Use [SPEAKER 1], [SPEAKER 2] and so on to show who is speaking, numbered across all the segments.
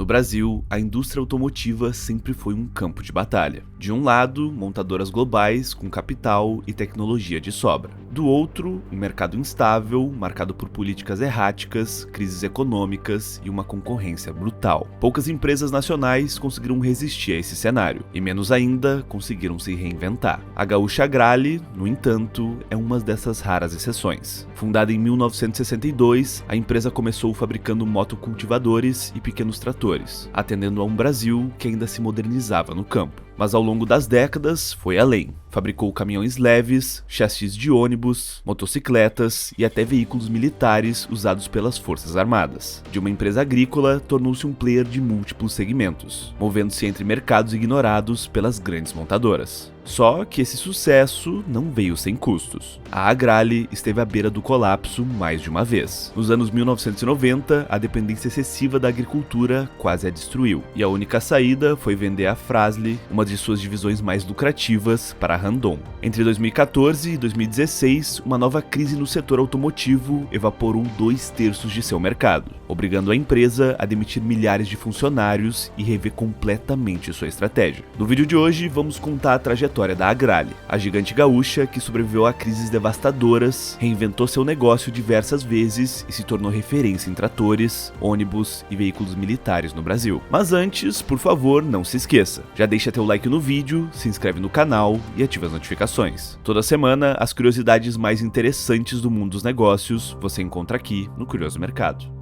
[SPEAKER 1] No Brasil, a indústria automotiva sempre foi um campo de batalha. De um lado, montadoras globais com capital e tecnologia de sobra. Do outro, um mercado instável, marcado por políticas erráticas, crises econômicas e uma concorrência brutal. Poucas empresas nacionais conseguiram resistir a esse cenário, e menos ainda, conseguiram se reinventar. A gaúcha Agrale, no entanto, é uma dessas raras exceções. Fundada em 1962, a empresa começou fabricando motocultivadores e pequenos tratores, atendendo a um Brasil que ainda se modernizava no campo. Mas ao longo das décadas, foi além. Fabricou caminhões leves, chassis de ônibus, motocicletas e até veículos militares usados pelas Forças Armadas. De uma empresa agrícola, tornou-se um player de múltiplos segmentos, movendo-se entre mercados ignorados pelas grandes montadoras. Só que esse sucesso não veio sem custos. A Agrale esteve à beira do colapso mais de uma vez. Nos anos 1990, a dependência excessiva da agricultura quase a destruiu, e a única saída foi vender a Fras-le, uma de suas divisões mais lucrativas, para a Randon. Entre 2014 e 2016, uma nova crise no setor automotivo evaporou 2/3 de seu mercado, obrigando a empresa a demitir milhares de funcionários e rever completamente sua estratégia. No vídeo de hoje, vamos contar a trajetória da Agrale, a gigante gaúcha que sobreviveu a crises devastadoras, reinventou seu negócio diversas vezes e se tornou referência em tratores, ônibus e veículos militares no Brasil. Mas antes, por favor, não se esqueça, já deixa teu like no vídeo, se inscreve no canal e ativa as notificações. Toda semana, as curiosidades mais interessantes do mundo dos negócios você encontra aqui no Curioso Mercado.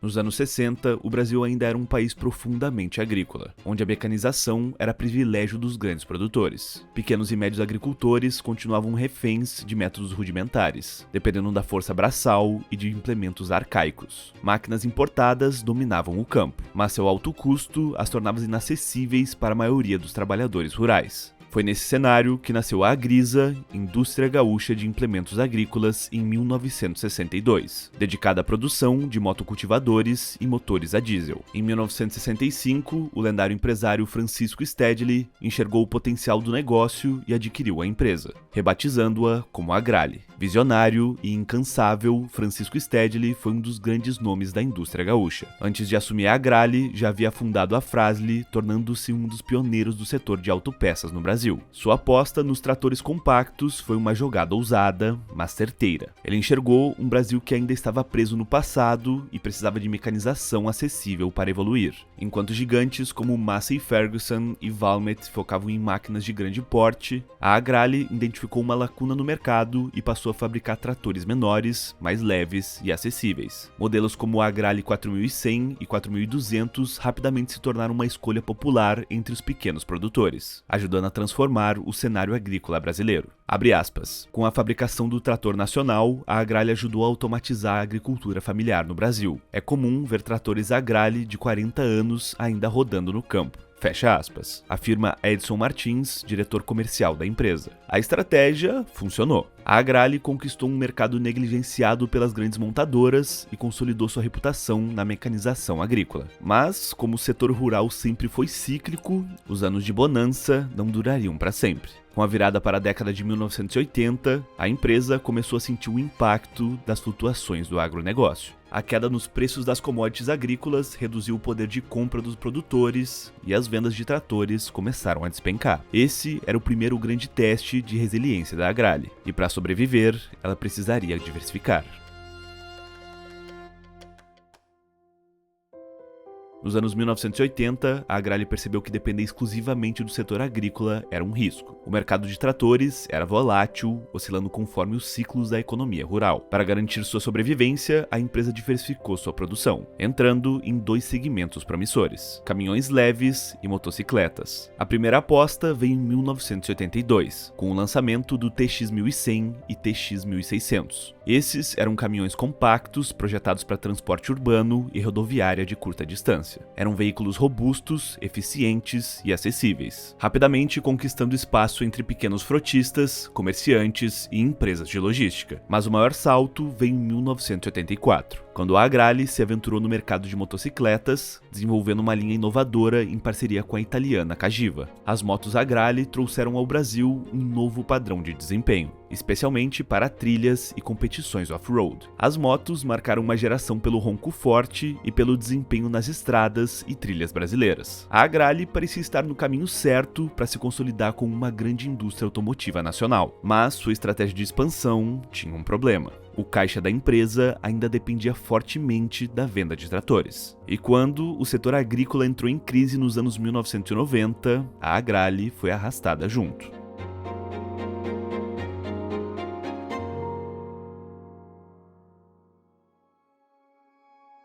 [SPEAKER 1] Nos anos 60, o Brasil ainda era um país profundamente agrícola, onde a mecanização era privilégio dos grandes produtores. Pequenos e médios agricultores continuavam reféns de métodos rudimentares, dependendo da força braçal e de implementos arcaicos. Máquinas importadas dominavam o campo, mas seu alto custo as tornava inacessíveis para a maioria dos trabalhadores rurais. Foi nesse cenário que nasceu a Agrisa, Indústria Gaúcha de Implementos Agrícolas, em 1962, dedicada à produção de motocultivadores e motores a diesel. Em 1965, o lendário empresário Francisco Stedley enxergou o potencial do negócio e adquiriu a empresa, rebatizando-a como Agrale. Visionário e incansável, Francisco Stedley foi um dos grandes nomes da indústria gaúcha. Antes de assumir a Agrale, já havia fundado a Fras-le, tornando-se um dos pioneiros do setor de autopeças no Brasil. Sua aposta nos tratores compactos foi uma jogada ousada, mas certeira. Ele enxergou um Brasil que ainda estava preso no passado e precisava de mecanização acessível para evoluir. Enquanto gigantes como Massey Ferguson e Valmet focavam em máquinas de grande porte, a Agrale identificou uma lacuna no mercado e passou a fabricar tratores menores, mais leves e acessíveis. Modelos como o Agrale 4100 e 4200 rapidamente se tornaram uma escolha popular entre os pequenos produtores, ajudando a transformar o cenário agrícola brasileiro. Abre aspas. Com a fabricação do trator nacional, a Agrale ajudou a automatizar a agricultura familiar no Brasil. É comum ver tratores Agrale de 40 anos ainda rodando no campo. Fecha aspas, afirma Edson Martins, diretor comercial da empresa. A estratégia funcionou. A Agrale conquistou um mercado negligenciado pelas grandes montadoras e consolidou sua reputação na mecanização agrícola. Mas, como o setor rural sempre foi cíclico, os anos de bonança não durariam para sempre. Com a virada para a década de 1980, a empresa começou a sentir o impacto das flutuações do agronegócio. A queda nos preços das commodities agrícolas reduziu o poder de compra dos produtores e as vendas de tratores começaram a despencar. Esse era o primeiro grande teste de resiliência da Agrale, e para sobreviver, ela precisaria diversificar. Nos anos 1980, a Agrale percebeu que depender exclusivamente do setor agrícola era um risco. O mercado de tratores era volátil, oscilando conforme os ciclos da economia rural. Para garantir sua sobrevivência, a empresa diversificou sua produção, entrando em 2 segmentos promissores: caminhões leves e motocicletas. A primeira aposta veio em 1982, com o lançamento do TX1100 e TX1600. Esses eram caminhões compactos projetados para transporte urbano e rodoviária de curta distância. Eram veículos robustos, eficientes e acessíveis, rapidamente conquistando espaço entre pequenos frotistas, comerciantes e empresas de logística. Mas o maior salto veio em 1984. quando a Agrale se aventurou no mercado de motocicletas, desenvolvendo uma linha inovadora em parceria com a italiana Cagiva. As motos Agrale trouxeram ao Brasil um novo padrão de desempenho, especialmente para trilhas e competições off-road. As motos marcaram uma geração pelo ronco forte e pelo desempenho nas estradas e trilhas brasileiras. A Agrale parecia estar no caminho certo para se consolidar como uma grande indústria automotiva nacional, mas sua estratégia de expansão tinha um problema. O caixa da empresa ainda dependia fortemente da venda de tratores. E quando o setor agrícola entrou em crise nos anos 1990, a Agrale foi arrastada junto.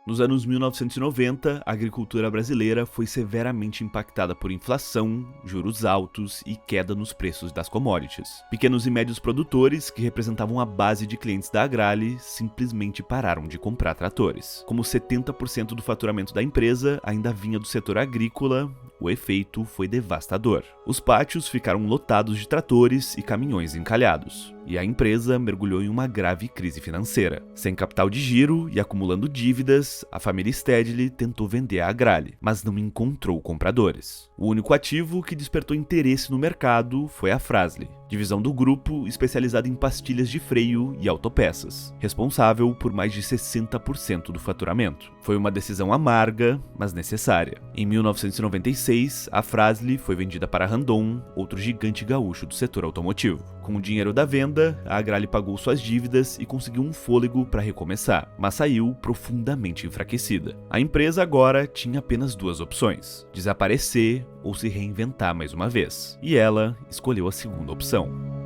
[SPEAKER 1] Nos anos 1990, a agricultura brasileira foi severamente impactada por inflação, juros altos e queda nos preços das commodities. Pequenos e médios produtores, que representavam a base de clientes da Agrale, simplesmente pararam de comprar tratores. Como 70% do faturamento da empresa ainda vinha do setor agrícola, o efeito foi devastador. Os pátios ficaram lotados de tratores e caminhões encalhados, e a empresa mergulhou em uma grave crise financeira. Sem capital de giro e acumulando dívidas, a família Stedley tentou vender a Agrale, mas não encontrou compradores. O único ativo que despertou interesse no mercado foi a Fras-le, divisão do grupo especializada em pastilhas de freio e autopeças, responsável por mais de 60% do faturamento. Foi uma decisão amarga, mas necessária. Em 1996, a Fras-le foi vendida para a Randon, outro gigante gaúcho do setor automotivo. Com o dinheiro da venda, a Agrale pagou suas dívidas e conseguiu um fôlego para recomeçar, mas saiu profundamente enfraquecida. A empresa agora tinha apenas duas opções: desaparecer ou se reinventar mais uma vez. E ela escolheu a segunda opção.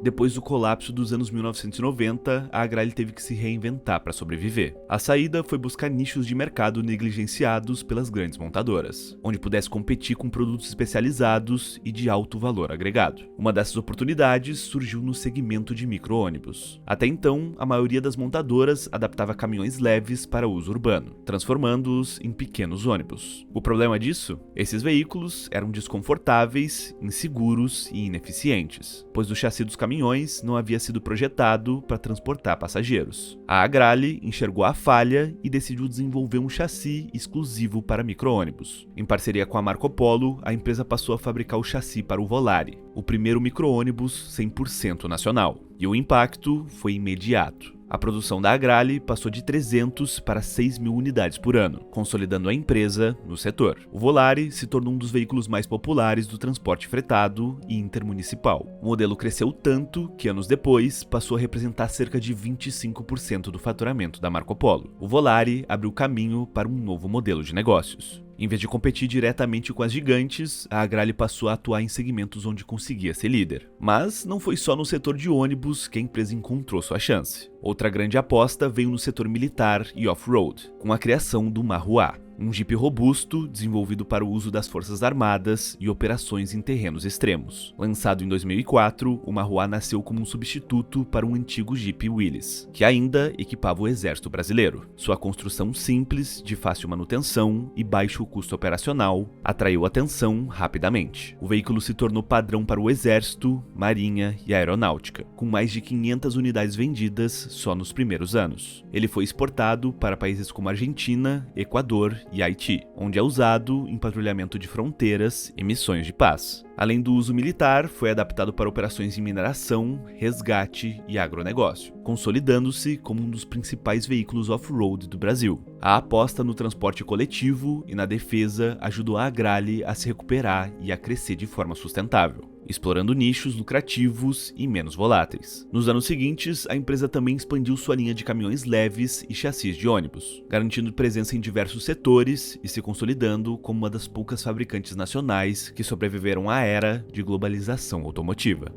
[SPEAKER 1] Depois do colapso dos anos 1990, a Agrale teve que se reinventar para sobreviver. A saída foi buscar nichos de mercado negligenciados pelas grandes montadoras, onde pudesse competir com produtos especializados e de alto valor agregado. Uma dessas oportunidades surgiu no segmento de micro-ônibus. Até então, a maioria das montadoras adaptava caminhões leves para uso urbano, transformando-os em pequenos ônibus. O problema disso? Esses veículos eram desconfortáveis, inseguros e ineficientes, pois o chassi dos caminhões não havia sido projetado para transportar passageiros. A Agrale enxergou a falha e decidiu desenvolver um chassi exclusivo para micro-ônibus. Em parceria com a Marco Polo, a empresa passou a fabricar o chassi para o Volare, o primeiro micro-ônibus 100% nacional. E o impacto foi imediato. A produção da Agrale passou de 300 para 6.000 unidades por ano, consolidando a empresa no setor. O Volare se tornou um dos veículos mais populares do transporte fretado e intermunicipal. O modelo cresceu tanto que, anos depois, passou a representar cerca de 25% do faturamento da Marco Polo. O Volare abriu caminho para um novo modelo de negócios. Em vez de competir diretamente com as gigantes, a Agrale passou a atuar em segmentos onde conseguia ser líder. Mas não foi só no setor de ônibus que a empresa encontrou sua chance. Outra grande aposta veio no setor militar e off-road, com a criação do Marruá, um Jeep robusto desenvolvido para o uso das Forças Armadas e operações em terrenos extremos. Lançado em 2004, o Marruá nasceu como um substituto para um antigo Jeep Willys, que ainda equipava o exército brasileiro. Sua construção simples, de fácil manutenção e baixo custo operacional atraiu atenção rapidamente. O veículo se tornou padrão para o exército, marinha e aeronáutica, com mais de 500 unidades vendidas só nos primeiros anos. Ele foi exportado para países como Argentina, Equador e Haiti, onde é usado em patrulhamento de fronteiras e missões de paz. Além do uso militar, foi adaptado para operações de mineração, resgate e agronegócio, consolidando-se como um dos principais veículos off-road do Brasil. A aposta no transporte coletivo e na defesa ajudou a Agrale a se recuperar e a crescer de forma sustentável, explorando nichos lucrativos e menos voláteis. Nos anos seguintes, a empresa também expandiu sua linha de caminhões leves e chassis de ônibus, garantindo presença em diversos setores e se consolidando como uma das poucas fabricantes nacionais que sobreviveram à era de globalização automotiva.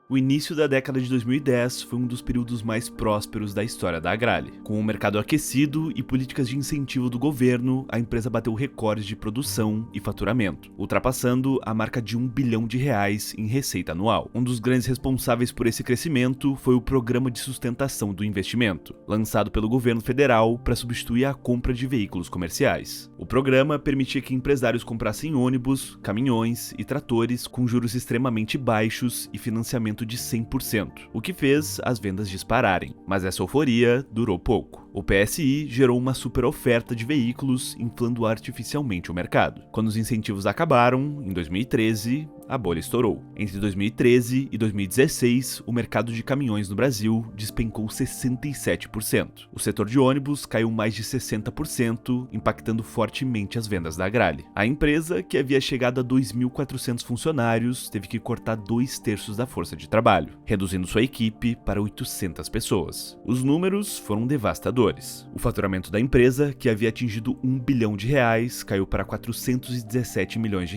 [SPEAKER 1] O início da década de 2010 foi um dos períodos mais prósperos da história da Agrale. Com o mercado aquecido e políticas de incentivo do governo, a empresa bateu recordes de produção e faturamento, ultrapassando a marca de R$ 1 bilhão em receita anual. Um dos grandes responsáveis por esse crescimento foi o Programa de Sustentação do Investimento, lançado pelo governo federal para substituir a compra de veículos comerciais. O programa permitia que empresários comprassem ônibus, caminhões e tratores com juros extremamente baixos e financiamento de 100%, o que fez as vendas dispararem. Mas essa euforia durou pouco. O PSI gerou uma super oferta de veículos, inflando artificialmente o mercado. Quando os incentivos acabaram, em 2013, a bolha estourou. Entre 2013 e 2016, o mercado de caminhões no Brasil despencou 67%. O setor de ônibus caiu mais de 60%, impactando fortemente as vendas da Agrale. A empresa, que havia chegado a 2.400 funcionários, teve que cortar 2/3 da força de trabalho, reduzindo sua equipe para 800 pessoas. Os números foram devastadores. O faturamento da empresa, que havia atingido R$ 1 bilhão, caiu para R$ 417 milhões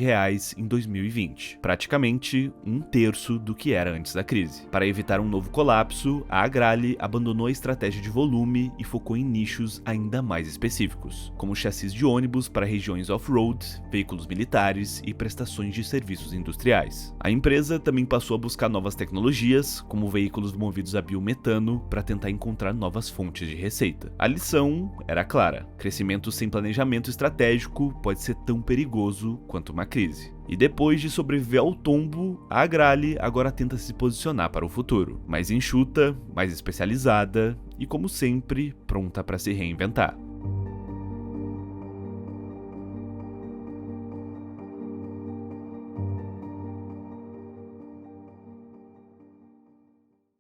[SPEAKER 1] em 2020. Praticamente 1/3 do que era antes da crise. Para evitar um novo colapso, a Agrale abandonou a estratégia de volume e focou em nichos ainda mais específicos, como chassis de ônibus para regiões off-road, veículos militares e prestações de serviços industriais. A empresa também passou a buscar novas tecnologias, como veículos movidos a biometano, para tentar encontrar novas fontes de receita. A lição era clara: crescimento sem planejamento estratégico pode ser tão perigoso quanto uma crise. E depois de sobreviver ao tombo, a Agrale agora tenta se posicionar para o futuro, mais enxuta, mais especializada e, como sempre, pronta para se reinventar.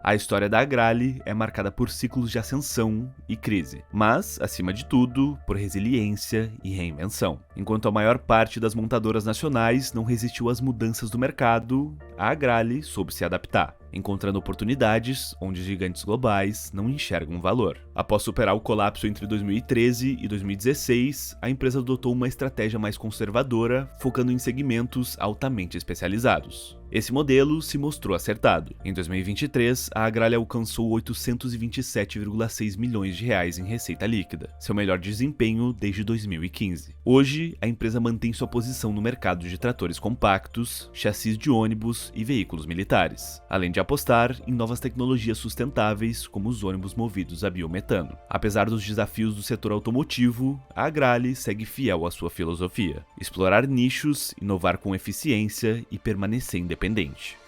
[SPEAKER 1] A história da Agrale é marcada por ciclos de ascensão e crise, mas, acima de tudo, por resiliência e reinvenção. Enquanto a maior parte das montadoras nacionais não resistiu às mudanças do mercado, a Agrale soube se adaptar, encontrando oportunidades onde gigantes globais não enxergam valor. Após superar o colapso entre 2013 e 2016, a empresa adotou uma estratégia mais conservadora, focando em segmentos altamente especializados. Esse modelo se mostrou acertado. Em 2023, a Agrale alcançou 827,6 milhões de reais em receita líquida, seu melhor desempenho desde 2015. Hoje, a empresa mantém sua posição no mercado de tratores compactos, chassis de ônibus e veículos militares, além de apostar em novas tecnologias sustentáveis, como os ônibus movidos a biometano. Apesar dos desafios do setor automotivo, a Agrale segue fiel à sua filosofia: explorar nichos, inovar com eficiência e permanecer independente.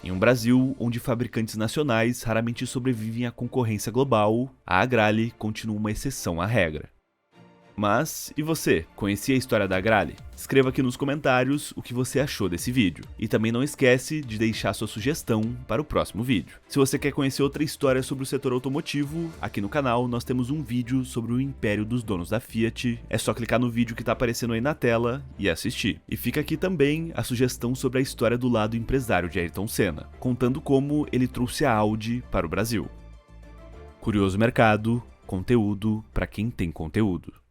[SPEAKER 1] Em um Brasil onde fabricantes nacionais raramente sobrevivem à concorrência global, a Agrale continua uma exceção à regra. Mas, e você? Conhecia a história da Agrale? Escreva aqui nos comentários o que você achou desse vídeo. E também não esquece de deixar sua sugestão para o próximo vídeo. Se você quer conhecer outra história sobre o setor automotivo, aqui no canal nós temos um vídeo sobre o império dos donos da Fiat. É só clicar no vídeo que está aparecendo aí na tela e assistir. E fica aqui também a sugestão sobre a história do lado empresário de Ayrton Senna, contando como ele trouxe a Audi para o Brasil. Curioso Mercado, conteúdo para quem tem conteúdo.